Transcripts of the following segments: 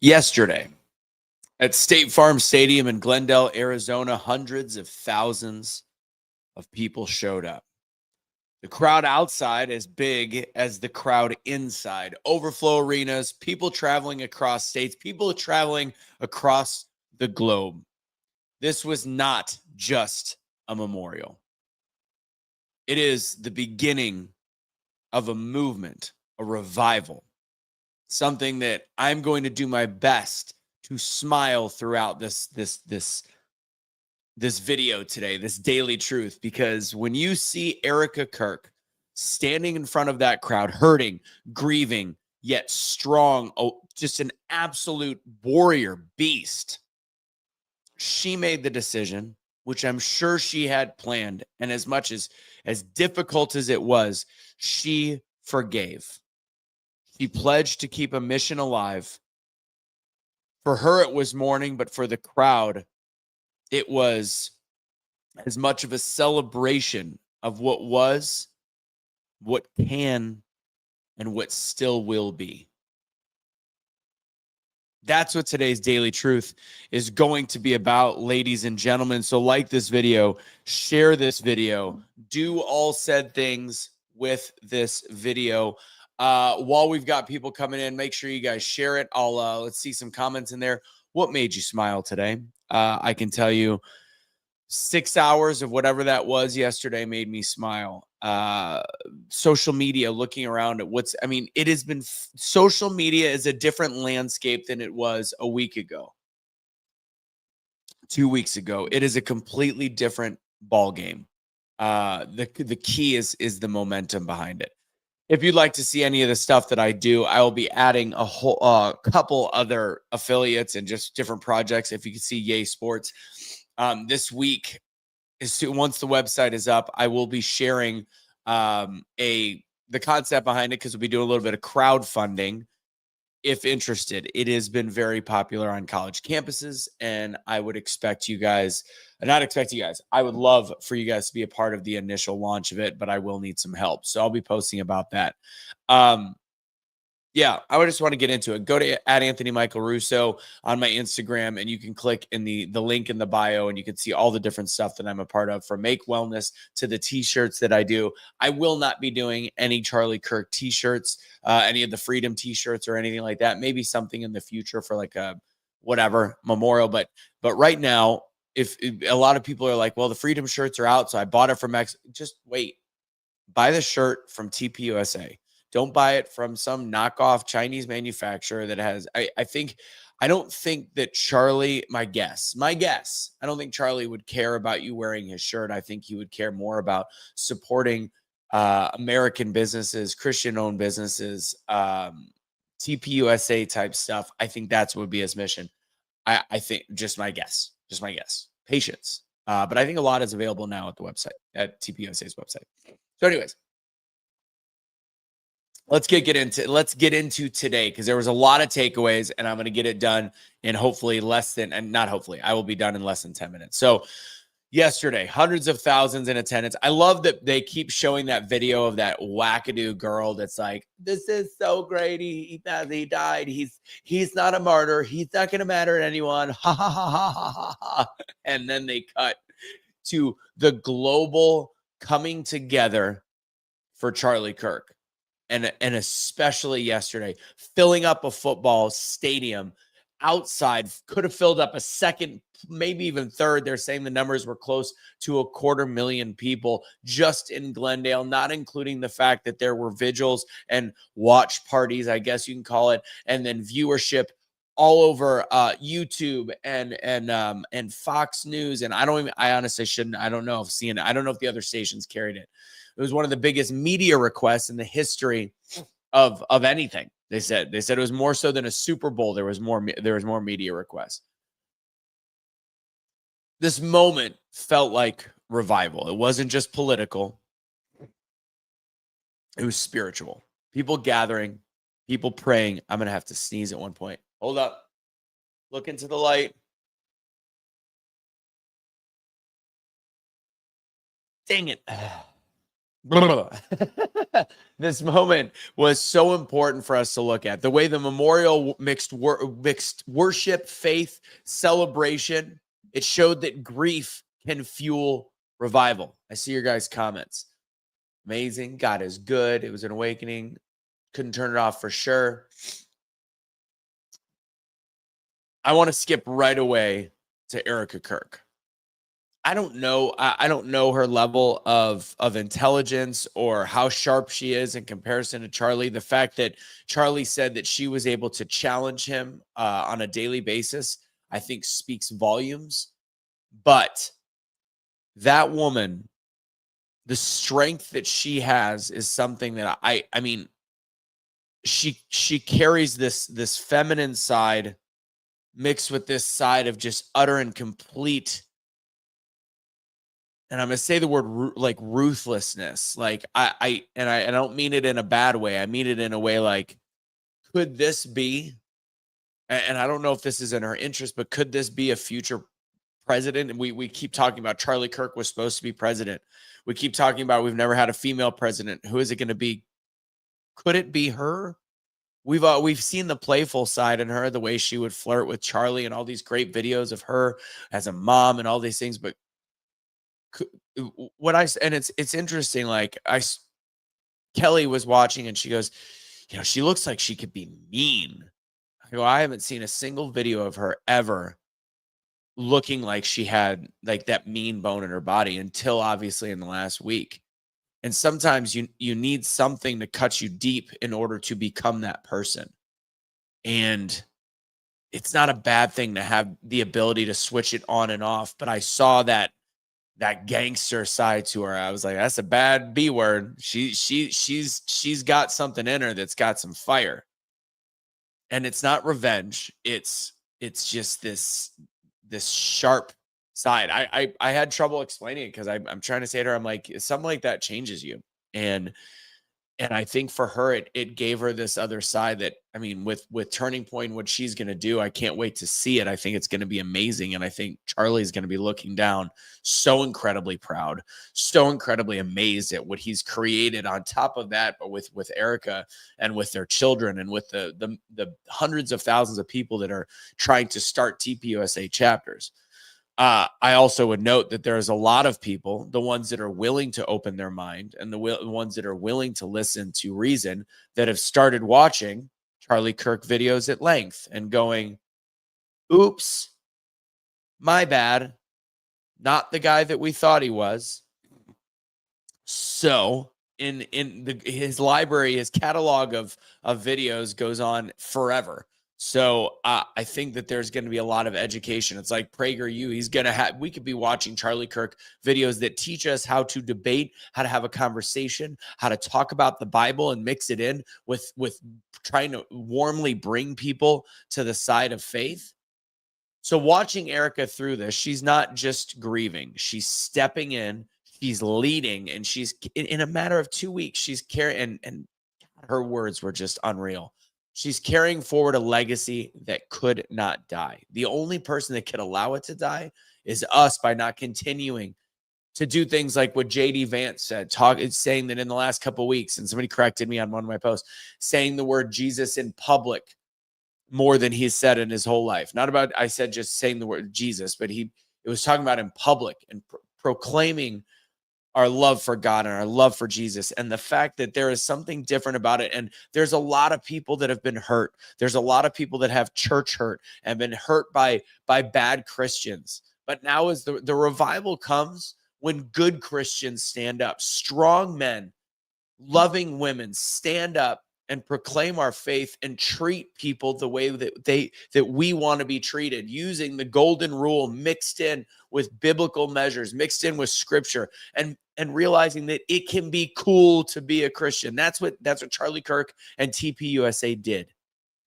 Yesterday at State Farm Stadium in Glendale, Arizona, hundreds of thousands of people showed up. The crowd outside as big as the crowd inside. Overflow arenas, people traveling across states, people traveling across the globe. This was not just a memorial. It is the beginning of a movement, a revival, something that I'm going to do my best to smile throughout this video today, this daily truth, because when you see Erika Kirk standing in front of that crowd, hurting, grieving, yet strong, just an absolute warrior beast, she made the decision, which I'm sure she had planned, and as much as difficult as it was, she forgave. She pledged to keep a mission alive. For her, it was mourning, but for the crowd, it was as much of a celebration of what was, what can, and what still will be. That's what today's Daily Truth is going to be about, ladies and gentlemen. So like this video, share this video, do all said things with this video. While we've got people coming in, make sure you guys share it. Let's see some comments in there. What made you smile today? I can tell you 6 hours of whatever that was yesterday made me smile. Social media, looking around at it has been, social media is a different landscape than it was a week ago, 2 weeks ago. It is a completely different ball game. The key is the momentum behind it. If you'd like to see any of the stuff that I do, I will be adding a whole couple other affiliates and just different projects. If you can see Yay Sports this week, once the website is up, I will be sharing the concept behind it, because we'll be doing a little bit of crowdfunding. If interested, it has been very popular on college campuses, and I would I would love for you guys to be a part of the initial launch of it, but I will need some help. So I'll be posting about that. Yeah, I would just want to get into it. Go to @AnthonyMichaelRusso on my Instagram, and you can click in the link in the bio, and you can see all the different stuff that I'm a part of, from Make Wellness to the t-shirts that I do. I will not be doing any Charlie Kirk t-shirts, any of the Freedom t-shirts or anything like that. Maybe something in the future for like a whatever memorial, but right now, if a lot of people are like, well, the Freedom shirts are out, so I bought it from just wait. Buy the shirt from TPUSA. Don't buy it from some knockoff Chinese manufacturer that has, I don't think that Charlie, my guess, I don't think Charlie would care about you wearing his shirt. I think he would care more about supporting American businesses, Christian-owned businesses, TPUSA type stuff. I think that's what would be his mission. I think, just my guess. Patience. But I think a lot is available now at the website, at TPUSA's website. So anyways, let's get into today, because there was a lot of takeaways, and I'm going to get it done in I will be done in less than 10 minutes. So yesterday, hundreds of thousands in attendance. I love that they keep showing that video of that wackadoo girl that's like, this is so great. He died. He's not a martyr. He's not going to matter to anyone. Ha ha ha ha ha ha. And then they cut to the global coming together for Charlie Kirk. And especially yesterday, filling up a football stadium outside, could have filled up a second, maybe even third. They're saying the numbers were close to 250,000 people just in Glendale, not including the fact that there were vigils and watch parties, I guess you can call it, and then viewership all over YouTube and Fox News. And I honestly shouldn't. I don't know if CNN, I don't know if the other stations carried it. It was one of the biggest media requests in the history of anything. They said it was more so than a Super Bowl. There was more media requests. This moment felt like revival. It wasn't just political. It was spiritual. People gathering, people praying. I'm going to have to sneeze at one point. Hold up. Look into the light. Dang it. This moment was so important for us to look at. The way the memorial mixed worship, faith, celebration. It showed that grief can fuel revival. I see your guys' comments. Amazing. God is good. It was an awakening. Couldn't turn it off for sure. I want to skip right away to Erika Kirk. I don't know. I don't know her level of intelligence or how sharp she is in comparison to Charlie. The fact that Charlie said that she was able to challenge him on a daily basis, I think speaks volumes. But that woman, the strength that she has is something that I mean, she carries this feminine side mixed with this side of just utter and complete, and I'm going to say the word like ruthlessness. Like I don't mean it in a bad way. I mean it in a way like, could this be, and I don't know if this is in her interest, but could this be a future president? And we keep talking about Charlie Kirk was supposed to be president. We keep talking about we've never had a female president. Who is it going to be? Could it be her? We've seen the playful side in her, the way she would flirt with Charlie and all these great videos of her as a mom and all these things. But it's interesting. Like Kelly was watching and she goes, she looks like she could be mean. I go, I haven't seen a single video of her ever looking like she had like that mean bone in her body until obviously in the last week. And sometimes you need something to cut you deep in order to become that person. And it's not a bad thing to have the ability to switch it on and off. But I saw that gangster side to her. I was like, that's a bad B word. She's got something in her that's got some fire. And it's not revenge. It's just this sharp side. I had trouble explaining it because I'm trying to say to her, I'm like, something like that changes you. And I think for her, it gave her this other side that, I mean, with Turning Point, what she's going to do, I can't wait to see it. I think it's going to be amazing. And I think Charlie's going to be looking down so incredibly proud, so incredibly amazed at what he's created on top of that, but with Erika and with their children and with the hundreds of thousands of people that are trying to start TPUSA chapters. I also would note that there's a lot of people, the ones that are willing to open their mind and the ones that are willing to listen to reason, that have started watching Charlie Kirk videos at length and going, oops, my bad, not the guy that we thought he was. So in his library, his catalog of videos goes on forever. So I think that there's going to be a lot of education. It's like PragerU. He's going to have, we could be watching Charlie Kirk videos that teach us how to debate, how to have a conversation, how to talk about the Bible and mix it in with trying to warmly bring people to the side of faith. So watching Erika through this, she's not just grieving. She's stepping in, she's leading, and she's in a matter of 2 weeks, she's carrying, and her words were just unreal. She's carrying forward a legacy that could not die. The only person that could allow it to die is us by not continuing to do things like what JD Vance said, saying that in the last couple of weeks, and somebody corrected me on one of my posts, saying the word Jesus in public more than he's said in his whole life. Not about, I said just saying the word Jesus, but it was talking about in public and proclaiming our love for God and our love for Jesus, and the fact that there is something different about it. And there's a lot of people that have been hurt. There's a lot of people that have church hurt and been hurt by bad Christians. But now as the revival comes, when good Christians stand up, strong men, loving women stand up and proclaim our faith and treat people the way that we want to be treated, using the golden rule mixed in with biblical measures, mixed in with scripture, and realizing that it can be cool to be a Christian. That's what Charlie Kirk and TPUSA did.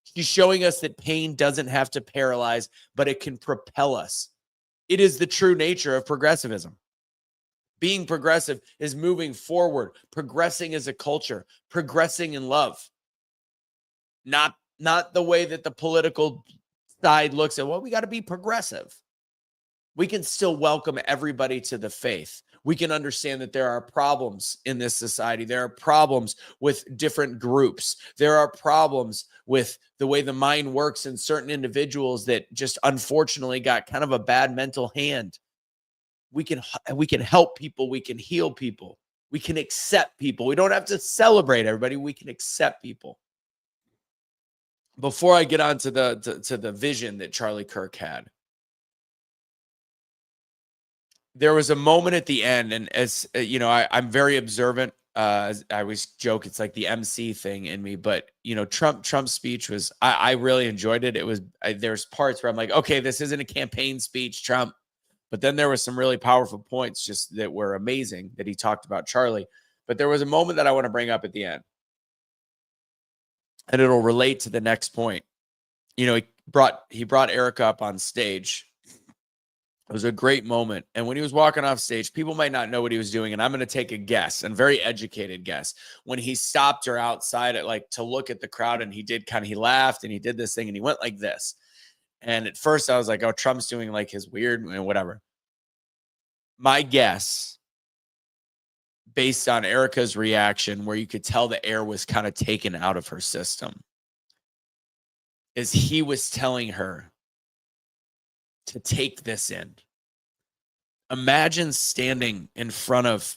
She's showing us that pain doesn't have to paralyze, but it can propel us. It is the true nature of progressivism. Being progressive is moving forward, progressing as a culture, progressing in love. Not the way that the political side looks at, well, we got to be progressive. We can still welcome everybody to the faith. We can understand that there are problems in this society. There are problems with different groups. There are problems with the way the mind works in certain individuals that just unfortunately got kind of a bad mental hand. We can help people. We can heal people. We can accept people. We don't have to celebrate everybody. We can accept people. Before I get on to the vision that Charlie Kirk had, there was a moment at the end, and as you know, I'm very observant. I always joke it's like the MC thing in me, but you know, Trump's speech was I really enjoyed it. It was there's parts where I'm like, okay, this isn't a campaign speech, Trump, but then there was some really powerful points just that were amazing that he talked about Charlie. But there was a moment that I want to bring up at the end, and it'll relate to the next point. You know, he brought Erika up on stage. It was a great moment. And when he was walking off stage, people might not know what he was doing. And I'm going to take a guess, and very educated guess. When he stopped her outside at like to look at the crowd, and he laughed and he did this thing and he went like this. And at first I was like, oh, Trump's doing like his weird and whatever. My guess, based on Erika's reaction, where you could tell the air was kind of taken out of her system, is he was telling her to take this in. Imagine standing in front of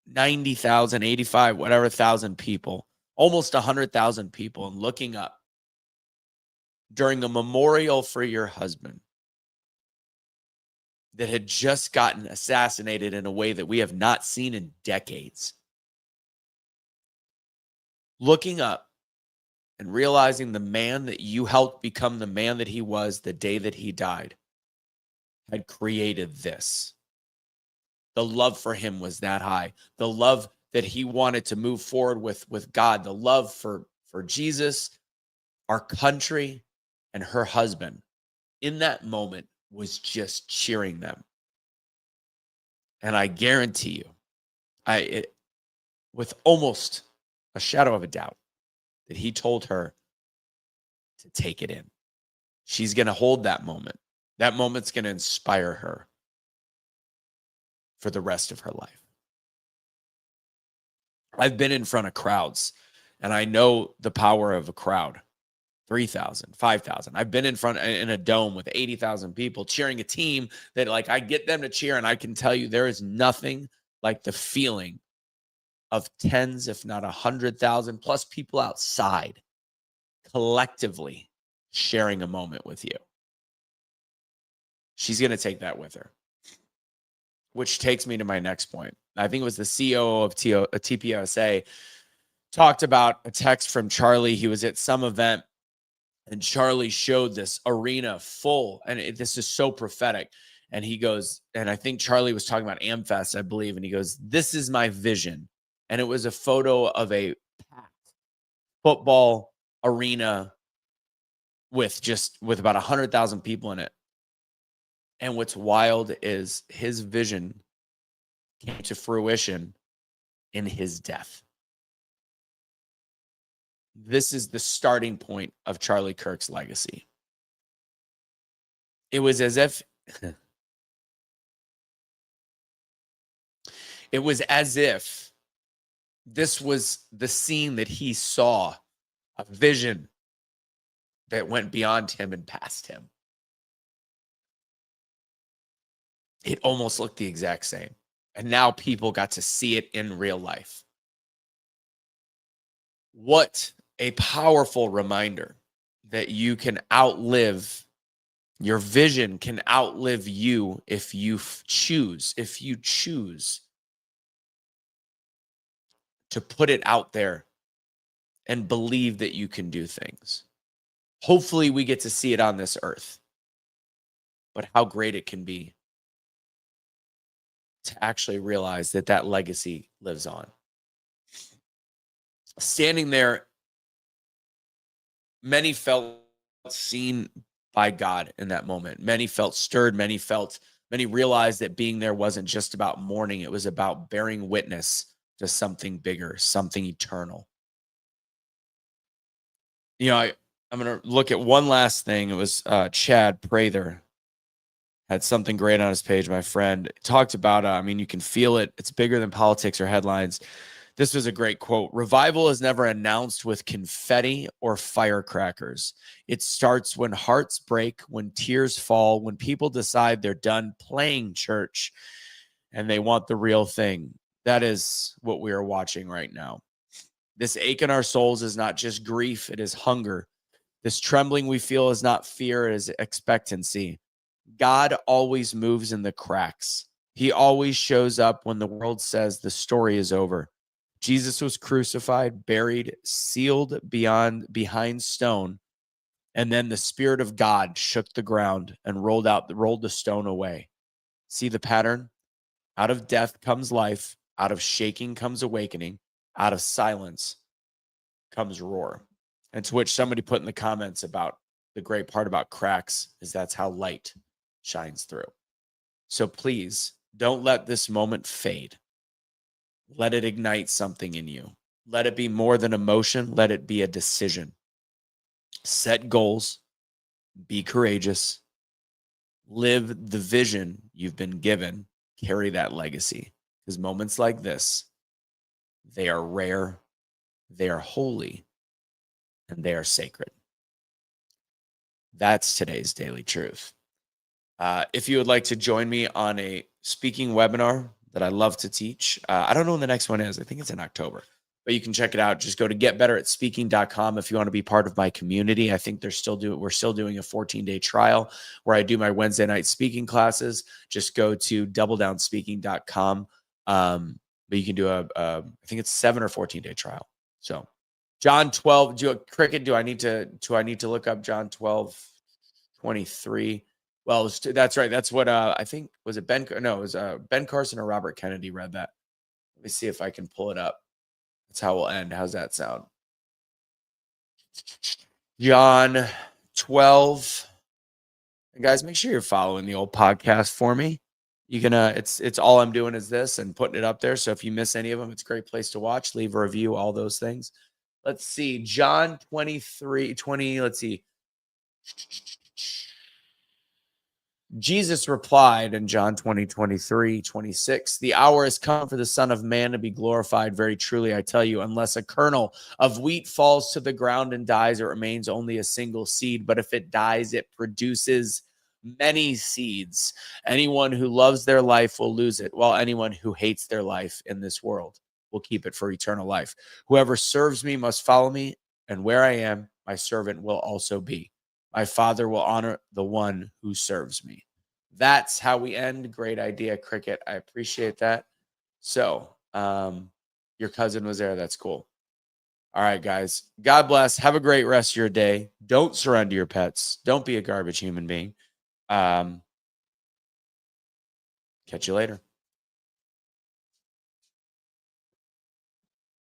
90,000, 85, whatever thousand people, almost 100,000 people, and looking up during a memorial for your husband that had just gotten assassinated in a way that we have not seen in decades. Looking up and realizing the man that you helped become the man that he was the day that he died had created this. The love for him was that high. The love that he wanted to move forward with God, the love for Jesus, our country, and her husband, in that moment was just cheering them. And I guarantee you, with almost a shadow of a doubt, that he told her to take it in. She's going to hold that moment. That moment's going to inspire her for the rest of her life. I've been in front of crowds, and I know the power of a crowd. 3,000, 5,000. I've been in a dome with 80,000 people cheering a team that, like, I get them to cheer, and I can tell you there is nothing like the feeling of tens, if not 100,000 plus people outside collectively sharing a moment with you. She's going to take that with her, which takes me to my next point. I think it was the CEO of TPUSA talked about a text from Charlie. He was at some event, and Charlie showed this arena full, and this is so prophetic. And he goes, and I think Charlie was talking about AmFest, I believe, and he goes, "This is my vision." And it was a photo of a packed football arena with about 100,000 people in it. And what's wild is his vision came to fruition in his death. This is the starting point of Charlie Kirk's legacy. It was as if this was the scene that he saw, a vision that went beyond him and past him. It almost looked the exact same. And now people got to see it in real life. What a powerful reminder that you can outlive, your vision can outlive you if you choose to put it out there and believe that you can do things. Hopefully we get to see it on this earth, but how great it can be to actually realize that that legacy lives on. Standing there, many felt seen by God in that moment. Many felt stirred. Many realized that being there wasn't just about mourning. It was about bearing witness to something bigger, something eternal. You know, I'm going to look at one last thing. It was Chad Prather had something great on his page. My friend talked about, I mean, you can feel it. It's bigger than politics or headlines. This was a great quote. Revival is never announced with confetti or firecrackers. It starts when hearts break, when tears fall, when people decide they're done playing church and they want the real thing. That is what we are watching right now. This ache in our souls is not just grief, it is hunger. This trembling we feel is not fear, it is expectancy. God always moves in the cracks. He always shows up when the world says the story is over. Jesus was crucified, buried, sealed behind stone, and then the Spirit of God shook the ground and rolled the stone away. See the pattern? Out of death comes life, out of shaking comes awakening, out of silence comes roar. And to which somebody put in the comments about the great part about cracks is that's how light shines through. So please don't let this moment fade. Let it ignite something in you. Let it be more than emotion. Let it be a decision. Set goals. Be courageous. Live the vision you've been given. Carry that legacy. Because moments like this, they are rare, they are holy, and they are sacred. That's today's Daily Truth. If you would like to join me on a speaking webinar that I love to teach, I don't know when the next one is. I think it's in October, but you can check it out. Just go to getbetteratspeaking.com if you want to be part of my community. I think we're still doing a 14-day trial where I do my Wednesday night speaking classes. Just go to doubledownspeaking.com. But you can do I think it's 7 or 14-day trial. So John 12, Cricket, do I need to look up John 12:23? Well, that's right. That's what I think, was it Ben? No, it was Ben Carson or Robert Kennedy read that. Let me see if I can pull it up. That's how we'll end. How's that sound? John 12. And guys, make sure you're following the old podcast for me. You can it's all I'm doing is this and putting it up there. So if you miss any of them, it's a great place to watch, leave a review, all those things. Let's see. John 23:20. Let's see. Jesus replied in John 20:23-26, the hour has come for the Son of Man to be glorified. Very truly, I tell you, unless a kernel of wheat falls to the ground and dies, it remains only a single seed. But if it dies, it produces many seeds. Anyone who loves their life will lose it, while anyone who hates their life in this world will keep it for eternal life. Whoever serves me must follow me, and where I am, my servant will also be. My Father will honor the one who serves me. That's how we end. Great idea, Cricket. I appreciate that. So, your cousin was there. That's cool. All right, guys. God bless. Have a great rest of your day. Don't surrender your pets. Don't be a garbage human being. Catch you later.